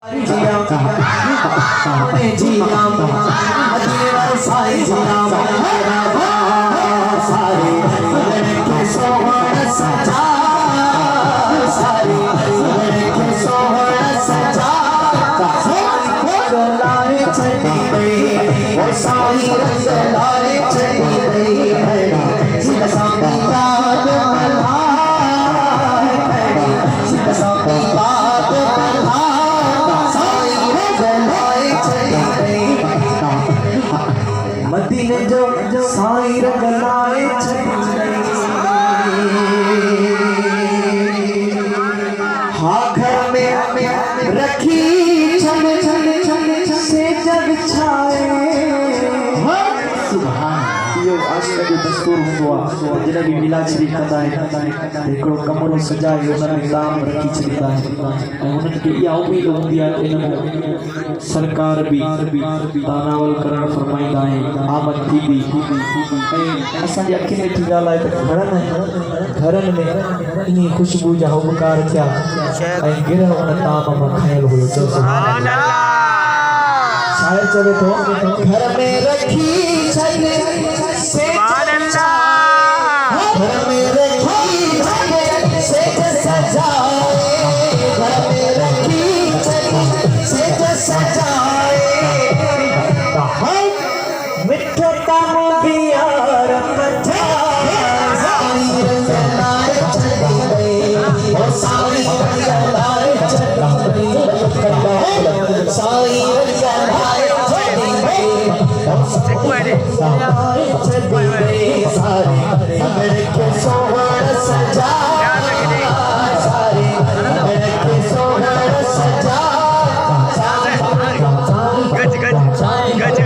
जिया जिया Medina Sai जिया सारे लड़के सोहण सजा सारे लड़के सोहण सजा लाए चली गई वो सारी रंग लाए चली गई है सामी याद मल्हार है सामी बात मल्हार मदीने जो साईं रंगलाए हाँ घर में रखी छन छन छन से जग छाए यो आज का जो दस्तूर हुआ जिन्हें भी मिला शरीफ कंदा है हिकिड़ो कमरो सजाए उन में दाम रखी छॾींदा आहिनि ऐं उन्हनि खे इहा उमेद हूंदी आहे इन में सरकार भी दानावल करण फरमाईंदा आहिनि आमद थी बि ऐं असांजे अखियुनि में थी ॻाल्हि आहे त घरनि में ईअं ख़ुशबू जा उबकार थिया ऐं गिरह उन ताम मां खयल हुयो शायर चवे थो घर में रखी छन से घर में रखी छन से सजाए घर में रखी छन से सजाए मिठो तम बियार मचा साईं रंगलाए चली गई ओ साईं रंगलाए चली गई साईं रंगलाए चली गई सारे लड़के सोहण सजा सारे लड़के सोहण सजा गज गज गज